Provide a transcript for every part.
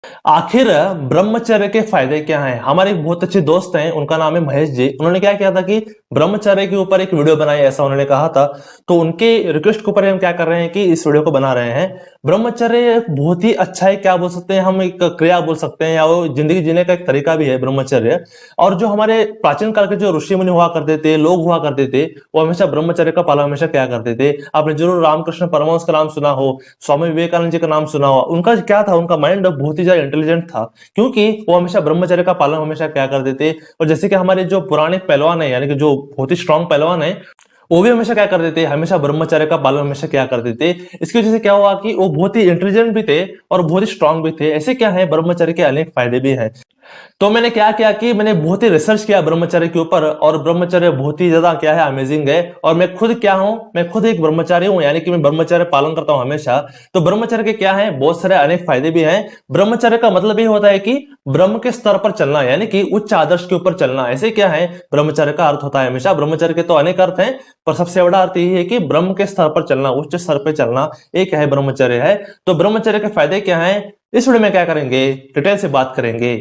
आखिर ब्रह्मचर्य के फायदे क्या हैं? हमारे एक बहुत अच्छे दोस्त हैं, उनका नाम है महेश जी। उन्होंने क्या किया था कि ब्रह्मचर्य के ऊपर एक वीडियो बनाई, ऐसा उन्होंने कहा था। तो उनके रिक्वेस्ट के ऊपर हम क्या कर रहे हैं कि इस वीडियो को बना रहे हैं। ब्रह्मचर्य एक बहुत ही अच्छा है, क्या बोल सकते हैं हम, एक क्रिया बोल सकते हैं, या वो जिंदगी जीने का एक तरीका भी है ब्रह्मचर्य। और जो हमारे प्राचीन काल के जो ऋषि मुनि हुआ करते थे, लोग हुआ करते थे, वो हमेशा ब्रह्मचर्य का पालन हमेशा क्या करते थे। आपने जरूर रामकृष्ण परमहंस का नाम सुना हो, स्वामी विवेकानंद जी का नाम सुना हो। उनका क्या था, उनका माइंड बहुत ही ज्यादा इंटेलिजेंट था, क्योंकि वो हमेशा ब्रह्मचर्य का पालन हमेशा क्या करते थे। और जैसे कि हमारे जो पुराने पहलवान है, यानी कि जो बहुत ही स्ट्रांग पहलवान है, वो भी हमेशा क्या करते थे, हमेशा ब्रह्मचर्य का पालन हमेशा क्या करते थे। इसकी वजह से क्या हुआ कि वो बहुत ही इंटेलिजेंट भी थे और बहुत ही स्ट्रांग भी थे। ऐसे क्या है, ब्रह्मचर्य के अनेक फायदे भी हैं। तो मैंने क्या किया कि मैंने बहुत ही रिसर्च किया ब्रह्मचर्य के ऊपर, और ब्रह्मचर्य बहुत ही ज्यादा क्या है, अमेजिंग है। और मैं खुद क्या हूं, मैं खुद एक ब्रह्मचारी हूं, यानी कि मैं ब्रह्मचर्य पालन करता हूं हमेशा। तो ब्रह्मचर्य के क्या है, बहुत सारे अनेक फायदे भी हैं। ब्रह्मचर्य का मतलब ये होता है कि ब्रह्म के स्तर पर चलना, यानी कि उच्च आदर्श के ऊपर चलना। ऐसे क्या है, ब्रह्मचर्य का अर्थ होता है हमेशा। ब्रह्मचर्य के तो अनेक अर्थ हैं, पर सबसे बड़ा अर्थ यही है कि ब्रह्म के स्तर पर चलना, उच्च स्तर पर चलना, एक है ब्रह्मचर्य है। तो ब्रह्मचर्य के फायदे क्या हैं, इस वीडियो में क्या करेंगे, डिटेल से बात करेंगे।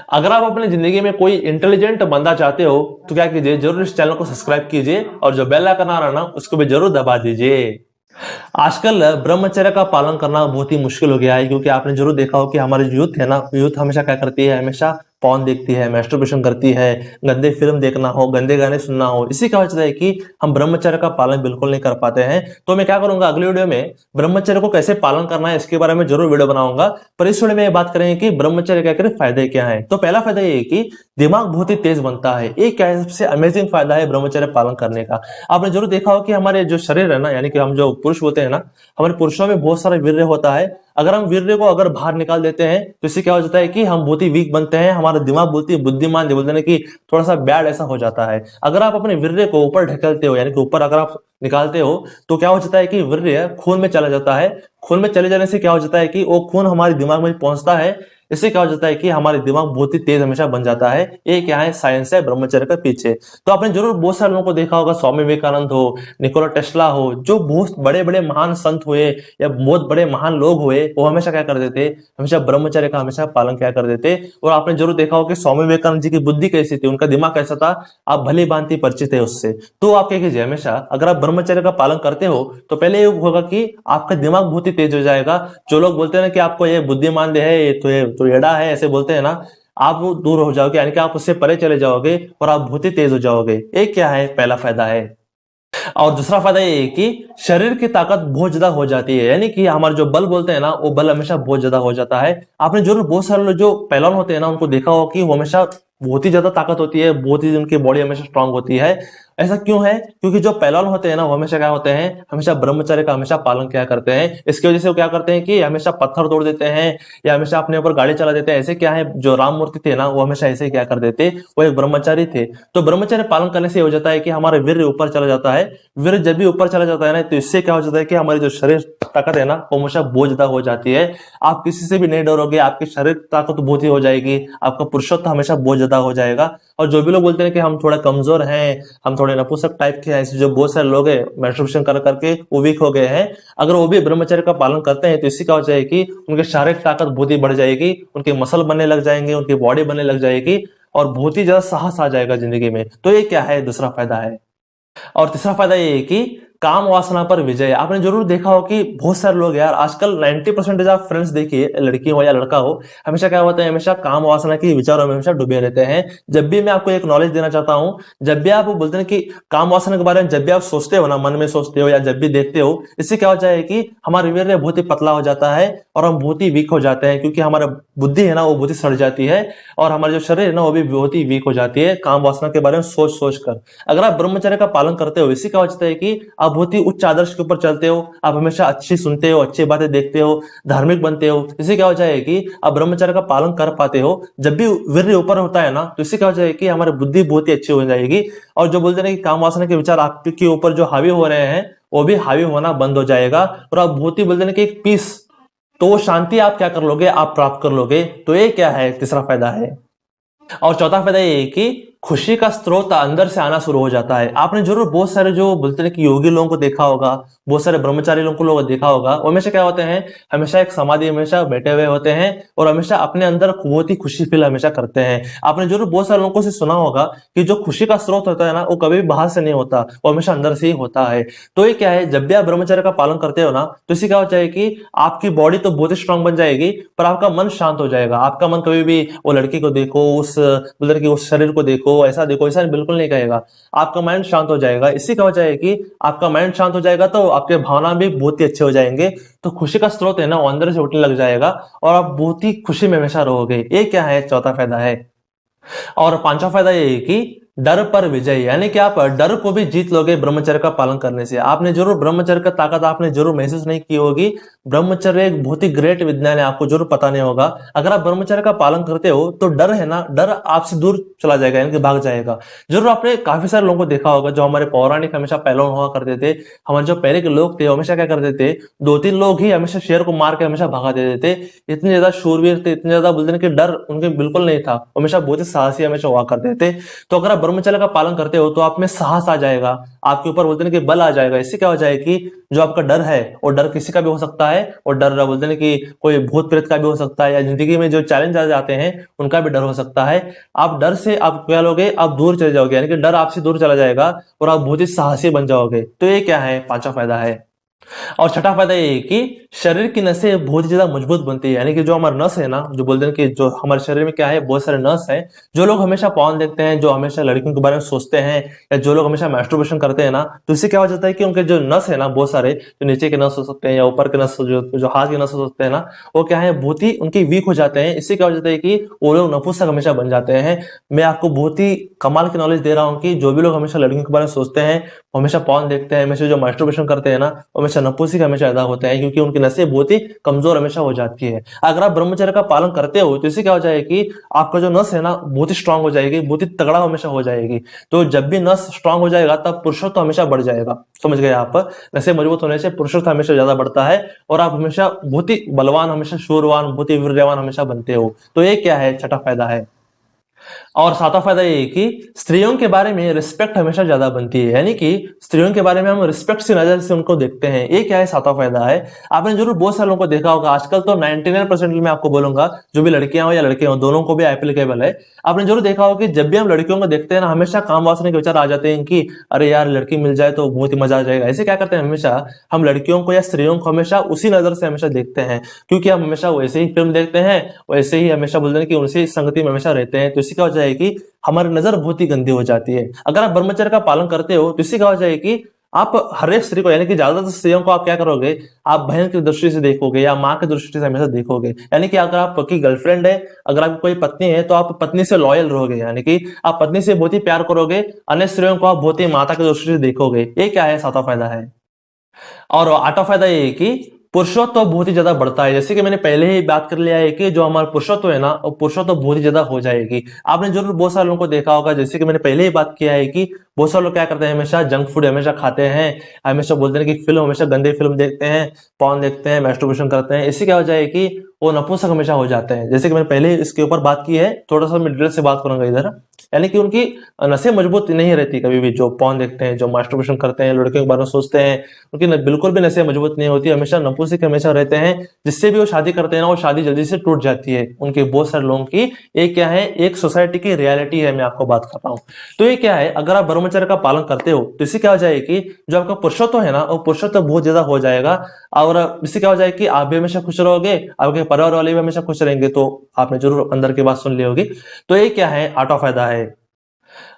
अगर आप अपनी जिंदगी में कोई इंटेलिजेंट बंदा चाहते हो तो क्या कीजिए, जरूर इस चैनल को सब्सक्राइब कीजिए, और जो बेल आइकन आ रहा है ना, उसको भी जरूर दबा दीजिए। आजकल ब्रह्मचर्य का पालन करना बहुत ही मुश्किल हो गया है, क्योंकि आपने जरूर देखा हो कि हमारे जो यूथ है ना, यूथ हमेशा क्या करती है, हमेशा पॉर्न देखती है, मैस्टरबेशन करती है, गंदे फिल्म देखना हो, गंदे गाने सुनना हो। इसी का वजह है कि हम ब्रह्मचर्य का पालन बिल्कुल नहीं कर पाते हैं। तो मैं क्या करूंगा, अगले वीडियो में ब्रह्मचर्य को कैसे पालन करना है इसके बारे में जरूर वीडियो बनाऊंगा। पर इस वीडियो में ये बात करेंगे कि ब्रह्मचर्य क्या करे, फायदे क्या है। तो पहला फायदा ये है कि दिमाग बहुत ही तेज बनता है। एक क्या है, सबसे अमेजिंग फायदा है ब्रह्मचर्य पालन करने का। आपने जरूर देखा हो कि हमारे जो शरीर है ना, यानी कि हम जो पुरुष होते हैं ना, हमारे पुरुषों में बहुत सारा वीर्य होता है। अगर हम वीर्य को अगर बाहर निकाल देते हैं तो इससे क्या हो जाता है कि हम बहुत ही वीक बनते हैं। हमारा दिमाग बहुत ही बुद्धिमान, जो बोलते हैं कि थोड़ा सा बैड ऐसा हो जाता है। अगर आप अपने वीर्य को ऊपर ढकेलते हो, यानी कि ऊपर अगर आप निकालते हो, तो क्या हो जाता है कि वीर्य खून में चला जाता है। खून में चले जाने से क्या हो जाता है कि वो खून हमारे दिमाग में पहुंचता है। इससे क्या हो जाता है कि हमारे दिमाग बहुत ही तेज हमेशा बन जाता है। ये क्या है, साइंस है ब्रह्मचर्य के पीछे। तो आपने जरूर बहुत सारे लोगों को देखा होगा, स्वामी विवेकानंद हो, निकोला टेस्ला हो, जो बहुत बड़े बड़े महान संत हुए या बहुत बड़े महान लोग हुए, वो हमेशा क्या करते थे, हमेशा ब्रह्मचर्य का हमेशा पालन क्या करते थे। और आपने जरूर देखा होगा कि स्वामी विवेकानंद जी की बुद्धि कैसी थी, उनका दिमाग कैसा था, आप भली भांति परिचित है उससे। तो आप क्या कीजिए, हमेशा अगर आप ब्रह्मचर्य का पालन करते हो तो पहले ये होगा कि आपका दिमाग बहुत ही तेज हो जाएगा। जो लोग बोलते हैं ना कि आपको ये बुद्धिमान है, ये तो एड़ा है, ऐसे बोलते हैं ना, आप वो दूर हो जाओगे, यानी कि आप उससे परे चले जाओगे और आप बहुत ही तेज हो जाओगे। एक क्या है, पहला फायदा है। और दूसरा फायदा ये है कि शरीर की ताकत बहुत ज्यादा हो जाती है, यानी कि हमारे जो बल बोलते हैं ना, वो बल हमेशा बहुत ज्यादा हो जाता है। आपने जरूर बहुत सारे लोग जो पहलवान होते हैं ना, उनको देखा हो कि वो हमेशा बहुत ही ज्यादा ताकत होती है, बहुत ही उनकी बॉडी हमेशा स्ट्रांग होती है। ऐसा क्यों है, क्योंकि जो पहलवान होते हैं ना, वो हमेशा क्या होते हैं, हमेशा ब्रह्मचर्य का हमेशा पालन क्या करते हैं। इसकी वजह से वो क्या करते हैं कि हमेशा पत्थर तोड़ देते हैं या हमेशा अपने ऊपर गाड़ी चला देते हैं। ऐसे क्या है, जो राम मूर्ति थे ना, वो हमेशा ऐसे क्या कर देते, वो एक ब्रह्मचारी थे। तो ब्रह्मचर्य पालन करने से हो जाता है कि हमारा वीर्य ऊपर चला जाता है। वीर्य जब भी ऊपर चला जाता है ना, तो इससे क्या हो जाता है कि हमारी जो शरीर ताकत है ना, वो हमेशा बहुत ज्यादा हो जाती है। आप किसी से भी नहीं डरोगे, आपकी शरीर ताकत बहुत ही हो जाएगी, आपका पुरुषत्व हमेशा बहुत ज्यादा हो जाएगा। और जो भी लोग बोलते हैं कि हम थोड़ा कमजोर हैं, हम थोड़े नपुंसक टाइप के हैं, ऐसे जो बहुत सारे लोग हैं मैस्टरबेशन कर करके वो वीक हो गए हैं, अगर वो भी ब्रह्मचर्य का पालन करते हैं तो इससे क्या हो जाएगी, उनकी शारीरिक ताकत बहुत ही बढ़ जाएगी, उनके मसल बनने लग जाएंगे, उनकी बॉडी बनने लग जाएगी, और बहुत ही ज्यादा साहस आ जाएगा जिंदगी में। तो ये क्या है, दूसरा फायदा है। और तीसरा फायदा ये है कि काम वासना पर विजय। आपने जरूर देखा हो कि बहुत सारे लोग यार आजकल 90% आप फ्रेंड्स देखिए, लड़की हो या लड़का हो, हमेशा क्या होता है, हमेशा काम वासना के विचारों में हमेशा डूबे रहते हैं। जब भी मैं आपको एक नॉलेज देना चाहता हूं, जब भी आप बोलते हैं कि काम वासना के बारे में जब भी आप सोचते हो ना, मन में सोचते हो या जब भी देखते हो, इससे क्या हो जाए कि हमारा वीर्य बहुत ही पतला हो जाता है और हम बहुत ही वीक हो जाते हैं, क्योंकि हमारा बुद्धि है ना, वो बहुत ही सड़ जाती है, और हमारा जो शरीर है ना, वो भी बहुत ही वीक हो जाती है काम वासना के बारे में सोच सोच कर। अगर आप ब्रह्मचर्य का पालन करते हो, इससे क्या होता है कि आप बहुत ही उच्च आदर्श के ऊपर चलते हो, आप हमेशा अच्छी सुनते हो, अच्छी बातें देखते हो, धार्मिक बनते हो। इससे क्या हो जाए कि आप ब्रह्मचर्य का पालन कर पाते हो। जब भी वीर्य ऊपर होता है ना, तो इससे क्या हो जाए कि हमारी बुद्धि बहुत ही अच्छी हो जाएगी, और जो बोलते हैं कि काम वासना के विचार आपके ऊपर जो हावी हो रहे हैं, वो भी हावी होना बंद हो जाएगा, और आप बहुत ही बोलते हैं कि एक पीस, तो वो शांति आप क्या कर लोगे, आप प्राप्त कर लोगे। तो ये क्या है, तीसरा फायदा है। और चौथा फायदा ये है कि खुशी का स्रोत अंदर से आना शुरू हो जाता है। आपने जरूर बहुत सारे जो बोलते हैं कि योगी लोगों को देखा होगा, बहुत सारे ब्रह्मचारी लोगों को देखा होगा। वो हमेशा क्या होते हैं, हमेशा एक समाधि हमेशा बैठे हुए होते हैं और हमेशा अपने अंदर बहुत ही खुशी फील हमेशा करते हैं। आपने जरूर बहुत सारे लोगों से सुना होगा कि जो खुशी का स्रोत होता है ना, वो कभी भी बाहर से नहीं होता, वो हमेशा अंदर से ही होता है। तो ये क्या है, जब भी आप ब्रह्मचर्य का पालन करते हो ना, तो इससे क्या हो जाएगी कि आपकी बॉडी तो बहुत ही स्ट्रांग बन जाएगी, पर आपका मन शांत हो जाएगा। आपका मन कभी भी वो लड़की को देखो, उस बोलते कि उस शरीर को देखो, ऐसा देखो, ऐसा बिल्कुल नहीं कहेगा। आपका माइंड शांत हो जाएगा। इससे क्या हो जाएगा कि आपका माइंड शांत हो जाएगा तो आपके भावना भी बहुत ही अच्छे हो जाएंगे। तो खुशी का स्रोत है ना, वो अंदर से उठने लग जाएगा और आप बहुत ही खुशी में हमेशा रहोगे। ये क्या है, चौथा फायदा है। और पांचवा फायदा ये है कि डर पर विजय, यानी कि आप डर को भी जीत लोगे ब्रह्मचर्य का पालन करने से। आपने जरूर ब्रह्मचर्य का ताकत आपने जरूर महसूस नहीं की होगी। ब्रह्मचर्य एक बहुत ही ग्रेट विज्ञान है, आपको जरूर पता नहीं होगा। अगर आप ब्रह्मचर्य का पालन करते हो तो डर है ना, डर आपसे दूर चला जाएगा, यानी कि भाग जाएगा। जरूर आपने काफी सारे लोगों को देखा होगा जो हमारे पौराणिक हमेशा पहलवान हुआ करते थे। हमारे जो पहले के लोग थे हमेशा क्या करते थे, 2-3 लोग ही हमेशा शेर को मार के हमेशा भगा देते थे। इतने ज्यादा शूरवीर थे, इतने ज्यादा बोलते कि डर उनके बिल्कुल नहीं था, हमेशा बहुत ही साहसी हमेशा हुआ करते थे। तो अगर आप ब्रह्मचर्य का पालन करते हो तो आप में साहस आ जाएगा, आपके ऊपर बोलते हैं कि बल आ जाएगा। इससे क्या हो जाएगा कि जो आपका डर है, और डर किसी का भी हो सकता है, और डर बोलते हैं कि कोई भूत प्रेत का भी हो सकता है, या जिंदगी में जो चैलेंज आ जाते हैं उनका भी डर हो सकता है। आप डर से आप क्या लोगे, आप दूर चले जाओगे, यानी कि डर आपसे दूर चला जाएगा और आप बहुत ही साहसी बन जाओगे। तो ये क्या है, पांचवा फायदा है। और छठा फायदा ये है कि शरीर की नसें बहुत ही ज्यादा मजबूत बनती है। यानी कि जो हमारा नस है ना, जो बोलते हैं कि जो हमारे शरीर में क्या है, बहुत सारे नस हैं। जो लोग हमेशा पॉर्न देखते हैं, जो हमेशा लड़कियों के बारे में सोचते हैं, या जो लोग हमेशा मैस्टरबेशन करते हैं ना, तो इससे क्या हो जाता है कि उनके जो नस है ना, बहुत सारे जो नीचे के नस हो सकते हैं या ऊपर के नस, जो हाथ के नस हो सकते हैं ना, वो क्या है, बहुत ही उनके वीक हो जाते हैं। इससे क्या हो जाता है कि वो लोग नपुंसक हमेशा बन जाते हैं। मैं आपको बहुत ही कमाल की नॉलेज दे रहा हूँ कि जो भी लोग हमेशा लड़कियों के बारे में सोचते हैं, हमेशा पॉर्न देखते हैं, हमेशा जो मास्टरबेशन करते हैं ना, हमेशा नपुंसक हमेशा पैदा होते हैं, क्योंकि उनकी नसें बहुत ही कमजोर हमेशा हो जाती है। अगर आप ब्रह्मचर्य का पालन करते हो तो इससे क्या हो जाएगा कि आपका जो नस है ना, बहुत ही स्ट्रांग हो जाएगी, बहुत ही तगड़ा हमेशा हो जाएगी। तो जब भी नस स्ट्रांग हो जाएगा तब पुरुषत्व हमेशा बढ़ जाएगा। समझ गए आप, नसें मजबूत होने से पुरुषत्व हमेशा ज्यादा बढ़ता है और आप हमेशा बहुत ही बलवान, हमेशा शूरवान, बहुत ही वीर्यवान हमेशा बनते हो। तो ये क्या है, छठा फायदा है। और सातवां फायदा ये है कि स्त्रियों के बारे में रिस्पेक्ट हमेशा ज्यादा बनती है, यानी कि स्त्रियों के बारे में हम रिस्पेक्ट की नजर से उनको देखते हैं। ये क्या है, सातवां फायदा है। आपने जरूर बहुत सारे लोगों को देखा होगा, आजकल तो 99% मैं आपको बोलूंगा, जो भी लड़कियां हो या लड़के हो, दोनों को भी एप्लीकेबल है। आपने जरूर देखा होगा कि जब भी हम लड़कियों को देखते हैं ना, हमेशा काम वासना के विचार आ जाते हैं कि अरे यार लड़की मिल जाए तो बहुत ही मजा आ जाएगा। ऐसे क्या करते हैं, हमेशा हम लड़कियों को या स्त्रियों को हमेशा उसी नजर से हमेशा देखते हैं, क्योंकि हम हमेशा वैसे ही फिल्म देखते हैं, वैसे ही हमेशा बोलते हैं कि उनसे संगति में हमेशा रहते हैं। तो इससे क्या हो जाएगी, हमारी नजर बहुत ही गंदी हो जाती है। अगर आप ब्रह्मचर्य का पालन करते हो तो इससे क्या हो जाएगी कि आप हर एक स्त्री को, यानी कि ज्यादातर स्त्रियों को आप क्या करोगे, आप बहन की दृष्टि से देखोगे या माँ की दृष्टि से हमेशा देखोगे। यानी कि अगर आपकी गर्लफ्रेंड है, अगर आपकी कोई पत्नी है, तो आप पत्नी से लॉयल रहोगे, यानी कि आप पत्नी से बहुत ही प्यार करोगे। अन्य स्त्रियों को आप बहुत ही माता की दृष्टि से देखोगे। ये क्या है, सातवां फायदा है। और आठवां फायदा ये है कि पुरुषत्व बहुत ही ज्यादा बढ़ता है। जैसे कि मैंने पहले ही बात कर लिया है कि जो हमारा पुरुषत्व है ना, वो पुरुषत्व बहुत ही ज्यादा हो जाएगी। आपने जरूर बहुत सारे लोगों को देखा होगा, जैसे कि मैंने पहले ही बात किया है कि बहुत सारे लोग क्या करते हैं, हमेशा जंक फूड हमेशा खाते हैं, हमेशा बोलते हैं कि फिल्म, हमेशा गंदे फिल्म देखते हैं, पॉर्न देखते हैं, मैस्टरबेशन करते हैं। इससे क्या हो जाएगी कि वो नपुंसक हमेशा हो जाते हैं। जैसे कि मैंने पहले इसके ऊपर बात की है, थोड़ा सा मैं डिटेल से बात करूंगा इधर। यानी कि उनकी नसें मजबूत नहीं रहती कभी भी, जो पॉर्न देखते हैं, जो मास्टरबेशन करते हैं, लड़कियों के बारे में सोचते हैं, उनकी बिल्कुल भी नसें मजबूत नहीं होती, हमेशा नपुंसक हमेशा रहते हैं। जिससे भी वो शादी करते हैं ना, वो शादी जल्दी से टूट जाती है उनके बहुत सारे लोगों की। ये क्या है, एक सोसाइटी की रियलिटी है, मैं आपको बात कर रहा हूँ। तो ये क्या है, अगर आप ब्रह्मचर्य का पालन करते हो तो इससे क्या हो जाएगी कि जो आपका पुरुषत्व है ना, वो पुरुषत्व बहुत ज्यादा हो जाएगा। और इससे क्या हो जाएगा कि आप भी हमेशा खुश रहोगे, आपके परिवार वाले भी हमेशा खुश रहेंगे। तो आपने जरूर अंदर की बात सुन ली होगी। तो ये क्या है, आठवां फायदा है।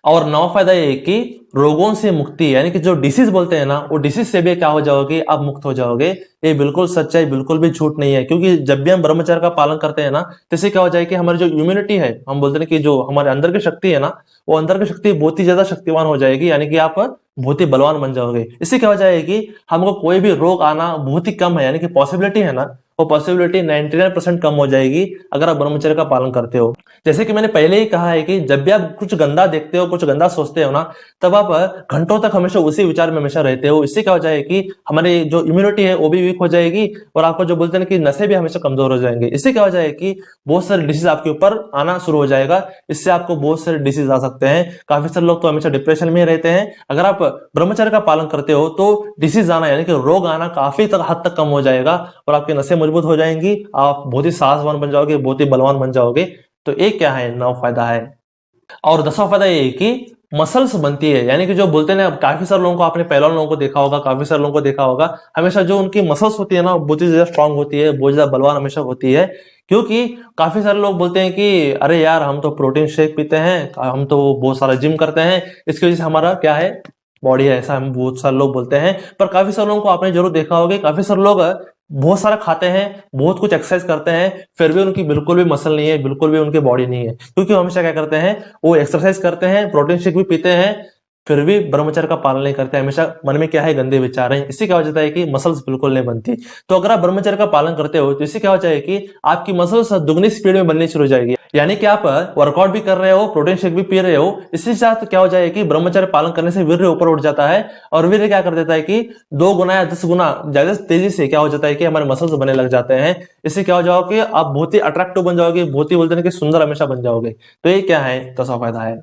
और नौ फायदा ये है कि रोगों से मुक्ति, यानी कि जो डिसीज बोलते हैं ना, वो डिसीज से भी क्या हो जाओगे, आप मुक्त हो जाओगे। ये बिल्कुल सच्चाई, बिल्कुल भी झूठ नहीं है। क्योंकि जब भी हम ब्रह्मचर्य का पालन करते हैं ना, तो इससे क्या हो जाएगी कि हमारी जो इम्यूनिटी है, हम बोलते हैं कि जो हमारे अंदर की शक्ति है ना, वो अंदर की शक्ति बहुत ही ज्यादा शक्तिवान हो जाएगी। यानी कि आप बहुत ही बलवान बन जाओगे। इससे क्या हो जाएगी कि हमको कोई भी रोग आना बहुत ही कम है, यानी कि पॉसिबिलिटी है ना, वो पॉसिबिलिटी 99% कम हो जाएगी अगर आप ब्रह्मचर्य का पालन करते हो। जैसे कि मैंने पहले ही कहा है कि जब भी आप कुछ गंदा देखते हो, कुछ गंदा सोचते हो ना, तब आप घंटों तक हमेशा उसी विचार में हमेशा रहते हो। इससे क्या हो जाएगा कि हमारी जो इम्यूनिटी है वो भी वीक हो जाएगी और आपको जो बोलते हैं कि नसें भी हमेशा कमजोर हो जाएंगे। इससे क्या हो जाएगा कि बहुत सारे डिसीज आपके ऊपर आना शुरू हो जाएगा। इससे आपको बहुत सारे डिसीज आ सकते हैं। काफी सारे लोग तो हमेशा डिप्रेशन में रहते हैं। अगर आप ब्रह्मचर्य का पालन करते हो तो डिसीज आना यानी कि रोग आना काफी हद तक कम हो जाएगा और आपकी नसें मजबूत हो जाएंगी। आप बहुत ही साहसवान बन जाओगे, बहुत ही बलवान बन जाओगे। तो एक क्या है, 9 फायदा है। और 10वां फायदा ये है कि मसल्स बनती है, यानी कि जो बोलते हैं ना, काफी सारे लोगों को, आपने पहलवान लोगों को देखा होगा, काफी सारे लोगों को देखा होगा, हमेशा जो उनकी मसल्स होती है ना, बहुत ही ज्यादा स्ट्रांग होती है, बहुत ज्यादा बलवान हमेशा होती है। क्योंकि काफी सारे लोग बोलते हैं कि अरे यार हम तो प्रोटीन शेक पीते हैं, हम तो बहुत सारा जिम करते हैं, इसकी वजह से हमारा क्या है, बॉडी है, ऐसा हम बहुत सारे लोग बोलते हैं। पर काफी सारे लोगों को आपने जरूर देखा होगा, काफी सारे लोग बहुत सारा खाते हैं, बहुत कुछ एक्सरसाइज करते हैं, फिर भी उनकी बिल्कुल भी मसल नहीं है, बिल्कुल भी उनकी बॉडी नहीं है। क्योंकि वो हमेशा क्या करते हैं, वो एक्सरसाइज करते हैं, प्रोटीन शेक भी पीते हैं, फिर भी ब्रह्मचर्य का पालन नहीं करते, हमेशा मन में क्या है, गंदे विचार हैं। इससे क्या हो जाता है कि मसल्स बिल्कुल नहीं बनती। तो अगर आप ब्रह्मचर्य का पालन करते हो तो इससे क्या हो जाएगा कि आपकी मसल्स दुगनी स्पीड में बननी शुरू हो जाएगी। यानी कि आप वर्कआउट भी कर रहे हो, प्रोटीन शेक भी पी रहे हो, इसके साथ क्या हो जाएगा कि ब्रह्मचर्य पालन करने से वीर्य ऊपर उठ जाता है। और वीर्य क्या कर देता है कि 2 गुना या 10 गुना ज्यादा तेजी से क्या हो जाता है कि हमारे मसल्स बनने लग जाते हैं। इससे क्या हो जाओगे, आप बहुत ही अट्रैक्टिव बन जाओगे, बहुत ही बोलते हैं कि सुंदर हमेशा बन जाओगे। तो ये क्या है, 10वां फायदा है।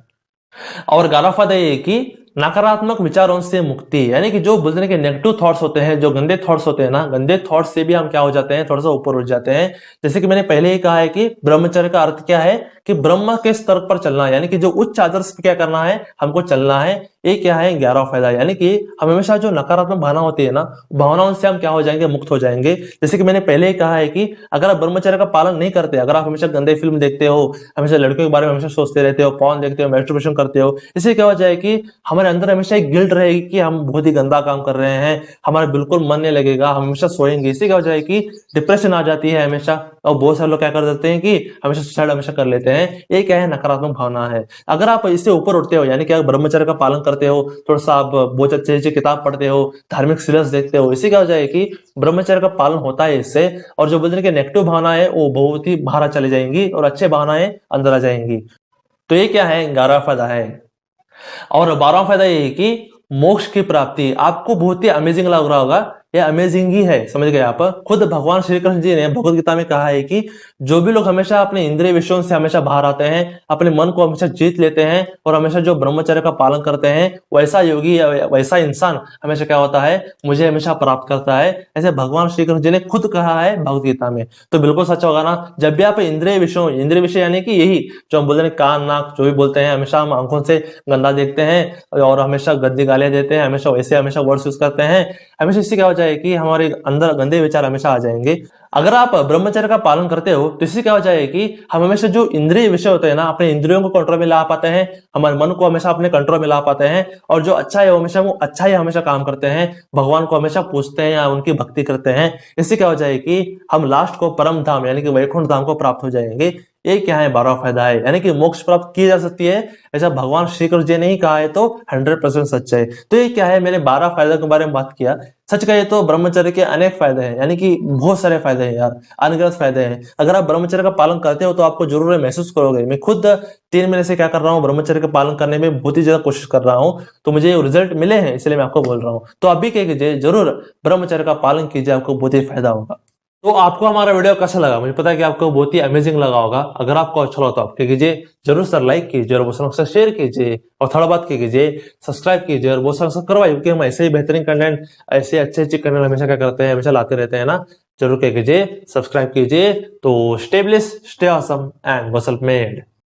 और 11वां फायदा ये है कि नकारात्मक विचारों से मुक्ति, यानी कि जो बोलते हैं कि नेगेटिव थॉट्स होते हैं, जो गंदे थॉट्स होते हैं ना, गंदे थॉट्स से भी हम क्या हो जाते हैं, थोड़ा सा ऊपर उठ जाते हैं। जैसे कि मैंने पहले ही कहा है कि ब्रह्मचर्य का अर्थ क्या है कि ब्रह्म के स्तर पर चलना, यानी कि जो उच्च आदर्श पे क्या करना है, हमको चलना है। ये क्या है, 11वां फायदा, यानी कि हम हमेशा जो नकारात्मक भावना होती है ना, भावनाओं से हम क्या हो जाएंगे, मुक्त हो जाएंगे। जैसे कि मैंने पहले ही कहा है कि अगर आप ब्रह्मचर्य का पालन नहीं करते, अगर आप हमेशा गंदे फिल्म देखते हो, हमेशा लड़कियों के बारे में हमेशा सोचते रहते हो, पॉर्न देखते हो, मैस्टरबेशन करते हो, इससे क्या हो जाए कि हमारे अंदर हमेशा एक गिल्ट रहेगी कि हम बहुत ही गंदा काम कर रहे हैं, हमारा बिल्कुल मन नहीं लगेगा, हम हमेशा सोएंगे। इससे क्या हो जाए कि डिप्रेशन आ जाती है हमेशा, और बहुत सारे लोग क्या कर देते हैं कि हमेशा सुसाइड हमेशा कर लेते हैं। ये क्या है, नकारात्मक भावना है। अगर आप इससे ऊपर उठते हो, यानी कि आप ब्रह्मचर्य का पालन करते हो, थोड़ा सा आप बहुत अच्छे अच्छे किताब पढ़ते हो, धार्मिक सीरियल्स देखते हो, इससे क्या हो जाए कि ब्रह्मचर्य का पालन होता है इससे, और जो बोलते हैं कि नेगेटिव भावना है वो बहुत ही बाहर चली जाएंगी और अच्छे भावनाएं अंदर आ जाएंगी। तो ये क्या है, 11वां फायदा है। और 12वां फायदा ये है कि मोक्ष की प्राप्ति। आपको बहुत ही अमेजिंग लग रहा होगा, ये अमेजिंग ही है, समझ गए आप। खुद भगवान श्री कृष्ण जी ने भगवत गीता में कहा है कि जो भी लोग हमेशा अपने इंद्रिय विषयों से हमेशा बाहर आते हैं, अपने मन को हमेशा जीत लेते हैं और हमेशा जो ब्रह्मचर्य का पालन करते हैं, वैसा योगी या वैसा इंसान हमेशा क्या होता है, मुझे हमेशा प्राप्त करता है। ऐसे भगवान श्री कृष्ण जी ने खुद कहा है भगवत गीता में। तो बिल्कुल सच होगा ना। जब भी आप इंद्रिय विषयों, इंद्रिय विषय यानी कि यही जो हम बोलते हैं कान नाक जो भी बोलते हैं, हमेशा हम आंखों से गंदा देखते हैं और हमेशा गंदी गालियां देते हैं, हमेशा वैसे हमेशा वर्ड्स यूज करते हैं, हमेशा इससे क्या हो जाए कि हमारे अंदर गंदे विचार हमेशा आ जाएंगे। अगर आप ब्रह्मचर्य का पालन करते हो तो इससे क्या हो जाए कि हम हमेशा जो इंद्रिय विषय होते हैं ना, अपने इंद्रियों को कंट्रोल में ला पाते हैं, हमारे मन को हमेशा अपने कंट्रोल में ला पाते हैं, और जो अच्छा है वो अच्छा ही हमेशा काम करते हैं, भगवान को हमेशा पूजते हैं या उनकी भक्ति करते हैं। इससे क्या हो जाए कि हम लास्ट को परम धाम यानी कि वैकुंठ धाम को प्राप्त हो जाएंगे। ये क्या है, 12वां फायदा है, यानी कि मोक्ष प्राप्त की जा सकती है, ऐसा भगवान श्री कृष्ण जी ने ही कहा है, तो 100% सच है। तो ये क्या है, मैंने 12 फायदों के बारे में बात किया। सच कहे तो ब्रह्मचर्य के अनेक फायदे हैं, यानी कि बहुत सारे फायदे हैं यार, अनगिनत फायदे हैं। अगर आप ब्रह्मचर्य का पालन करते हो तो आपको जरूर महसूस करोगे। मैं खुद 3 महीने से क्या कर रहा हूँ, ब्रह्मचर्य का पालन करने में बहुत ही ज्यादा कोशिश कर रहा हूँ, तो मुझे रिजल्ट मिले हैं, इसलिए मैं आपको बोल रहा हूँ। तो आप भी क्या कीजिए, जरूर ब्रह्मचर्य का पालन कीजिए, आपको बहुत ही फायदा होगा। तो आपको हमारा वीडियो कैसा लगा, मुझे पता है कि आपको बहुत ही अमेजिंग लगा होगा। अगर आपको अच्छा लगा तो आप क्या कीजिए, जरूर सर लाइक कीजिए और बहुत सारे शेयर कीजिए, और थोड़ा बात कीजिए, सब्सक्राइब कीजिए और बहुत सारा करवाइए, क्योंकि हम ऐसे ही बेहतरीन कंटेंट, ऐसे अच्छे अच्छे कंटेंट हमेशा क्या करते हैं, हमेशा लाते रहते हैं ना। जरूर क्या कीजिए, सब्सक्राइब कीजिए। तो stay blessed, stay awesome and go self made.